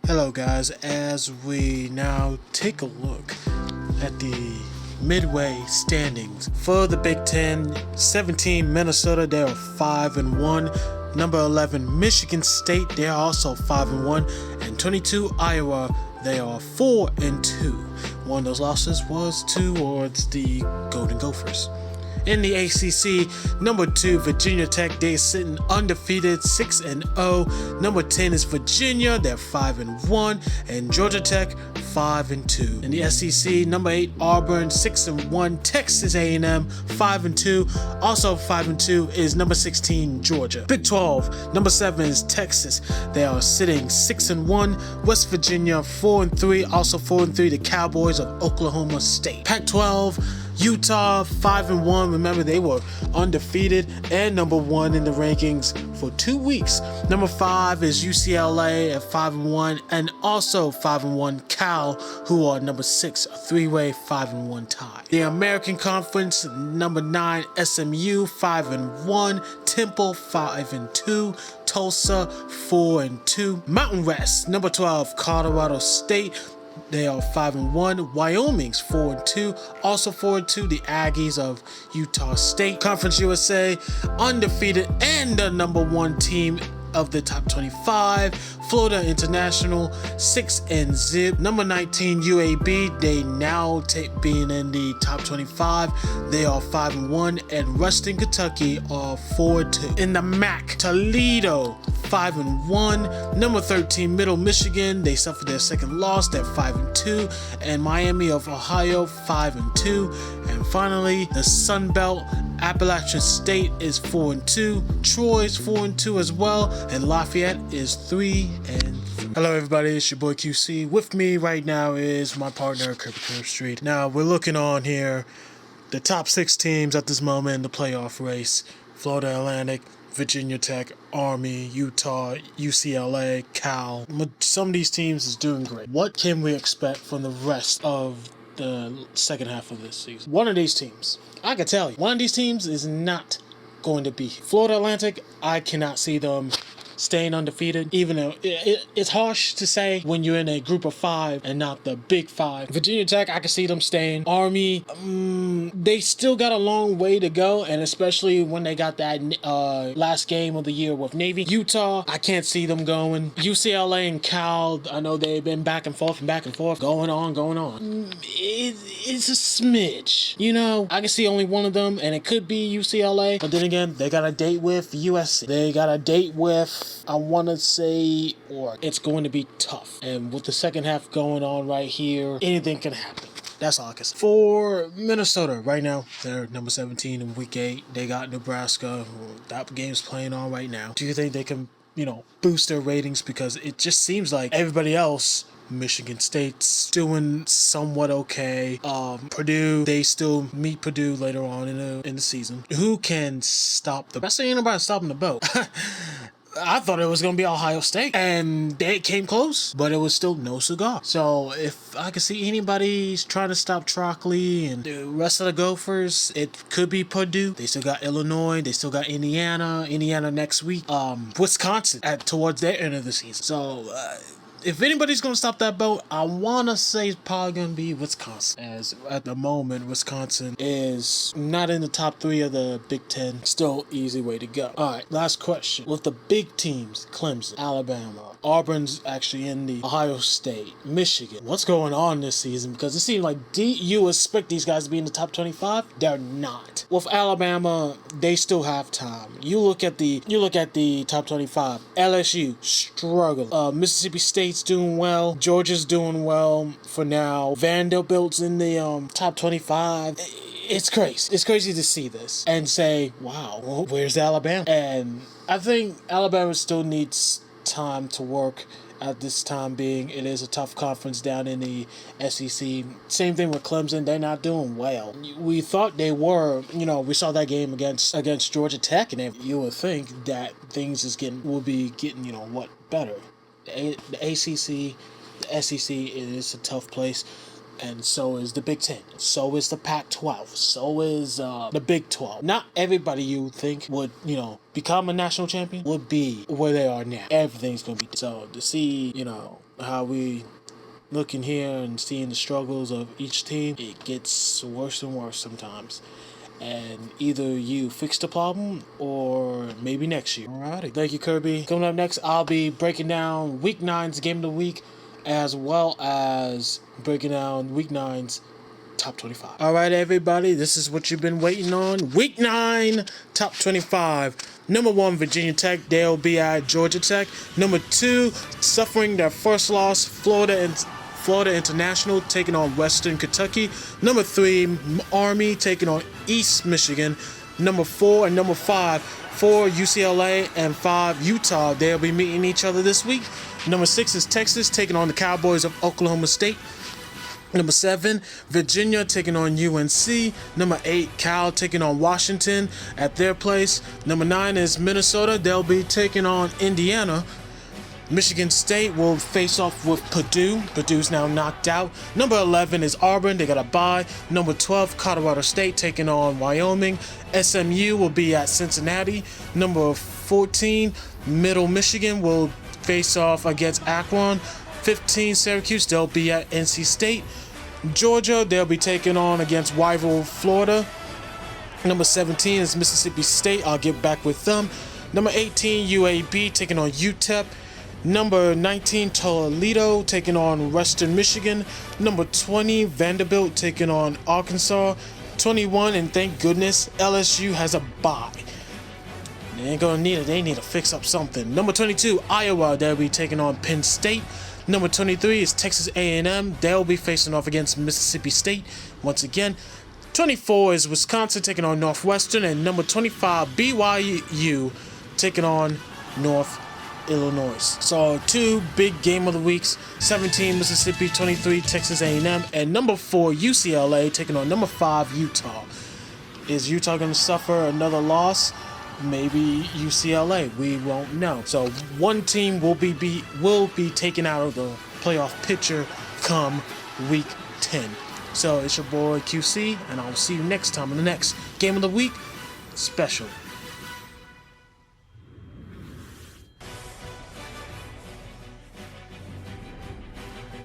Hello guys, as we now take a look at the midway standings for the Big Ten, 17 Minnesota, they are 5-1. Number 11 Michigan State, they are also 5-1, and 22 Iowa, they are 4-2. One of those losses was towards the Golden Gophers. In the ACC, number 2 Virginia Tech, they're sitting undefeated, 6-0. Number 10 is Virginia, they're 5-1, and Georgia Tech 5-2. In the SEC, number 8 Auburn, 6-1. Texas A&M 5-2. Also 5-2 is number 16 Georgia. Big 12, number 7 is Texas. They are sitting 6-1. West Virginia 4-3. Also 4-3 the Cowboys of Oklahoma State. Pac-12. Utah 5-1. Remember, they were undefeated and number 1 in the rankings for 2 weeks. Number 5 is UCLA at 5-1, and also 5-1 Cal, who are number 6, a 3-way 5-1 tie. The American Conference, number 9 SMU 5-1, Temple 5-2, Tulsa 4-2. Mountain West, number 12 Colorado State. They are 5-1. Wyoming's 4-2. Also 4-2, the Aggies of Utah State. Conference USA, undefeated and the number 1 team of the top 25. Florida International 6-0. Number 19 UAB, they now being in the top 25. They are 5-1, and Ruston, Kentucky are 4-2. In the MAC, Toledo 5-1. Number 13 Middle Michigan, they suffered their second loss. They're 5-2, and Miami of Ohio 5-2. And finally, the Sun Belt, Appalachian State is 4-2. Troy's 4-2 as well, and Lafayette is 3-3. Hello everybody, it's your boy QC. With me right now is my partner Kirby Kurbstreet. Now we're looking on here the top 6 teams at this moment in the playoff race: Florida Atlantic, Virginia Tech, Army, Utah, UCLA, Cal. Some of these teams is doing great. What can we expect from the rest of the second half of this season? One of these teams, I can tell you, one of these teams is not going to be Florida Atlantic. I cannot see them staying undefeated, even though it's harsh to say when you're in a group of 5 and not the big 5. Virginia Tech, I can see them staying. Army, they still got a long way to go, and especially when they got that last game of the year with Navy. Utah, I can't see them going. UCLA and Cal, I know they've been back and forth, going on. It's a smidge, you know. I can see only one of them, and it could be UCLA, but then again, they got a date with USC. They got a date with, I want to say, or it's going to be tough. And with the second half going on right here, anything can happen. That's all I can say. For Minnesota, right now, they're number 17 in week 8. They got Nebraska. That game's playing on right now. Do you think they can, boost their ratings? Because it just seems like everybody else, Michigan State's doing somewhat okay. Purdue, they still meet Purdue later on in the season. Who can stop the... I say ain't nobody stopping the boat. I thought it was going to be Ohio State, and they came close, but it was still no cigar. So if I could see anybody's trying to stop Trockley and the rest of the Gophers, it could be Purdue. They still got Illinois. They still got Indiana next week. Wisconsin towards their end of the season. So if anybody's going to stop that boat, I want to say it's probably going to be Wisconsin. As at the moment, Wisconsin is not in the top 3 of the Big Ten. Still easy way to go. All right, last question. With the big teams, Clemson, Alabama, Auburn's actually in the Ohio State, Michigan. What's going on this season? Because it seems like you expect these guys to be in the top 25. They're not. With Alabama, they still have time. You look at the top 25. LSU struggling. Mississippi State's doing well. Georgia's doing well for now. Vanderbilt's in the top 25. It's crazy. It's crazy to see this and say, wow, well, where's Alabama? And I think Alabama still needs time to work at this time being. It is a tough conference down in the SEC. Same thing with Clemson. They're not doing well. We thought they were. We saw that game against Georgia Tech, and you would think that things will be getting better. The ACC, the SEC, it is a tough place. And so is the Big Ten. So is the Pac-12. So is the Big 12. Not everybody you would think would, become a national champion would be where they are now. Everything's going to be. So to see, how we looking here and seeing the struggles of each team, it gets worse and worse sometimes. And either you fix the problem or maybe next year. Alrighty. Thank you, Kirby. Coming up next, I'll be breaking down Week 9's Game of the Week, as well as breaking down Week 9's Top 25. Alright, everybody, this is what you've been waiting on. Week 9, Top 25. Number 1, Virginia Tech. They'll be at Georgia Tech. Number 2, suffering their first loss, Florida International taking on Western Kentucky. Number 3, Army taking on East Michigan. Number 4 and number 5, 4 UCLA and 5 Utah. They'll be meeting each other this week. Number 6 is Texas taking on the Cowboys of Oklahoma State. Number 7, Virginia taking on UNC. Number 8, Cal taking on Washington at their place. Number 9 is Minnesota. They'll be taking on Indiana. Michigan State will face off with Purdue. Purdue's now knocked out. Number 11 is Auburn. They got a bye. Number 12, Colorado State taking on Wyoming. SMU will be at Cincinnati. Number 14, Middle Michigan will face off against Akron. 15, Syracuse, they'll be at NC State. Georgia, they'll be taking on against rival Florida. Number 17 is Mississippi State. I'll get back with them. Number 18, UAB taking on UTEP. Number 19, Toledo taking on Western Michigan. Number 20, Vanderbilt taking on Arkansas. 21, and thank goodness, LSU has a bye. They ain't gonna need it. They need to fix up something. Number 22, Iowa. They'll be taking on Penn State. Number 23 is Texas A&M. They'll be facing off against Mississippi State once again. 24 is Wisconsin taking on Northwestern. And number 25, BYU taking on North Illinois. So 2 big game of the weeks. 17 Mississippi, 23 Texas A&M. And number 4 UCLA taking on number 5 Utah. Is Utah going to suffer another loss? Maybe UCLA. We won't know. So one team will be taken out of the playoff picture come week 10. So it's your boy QC, and I'll see you next time in the next Game of the Week special.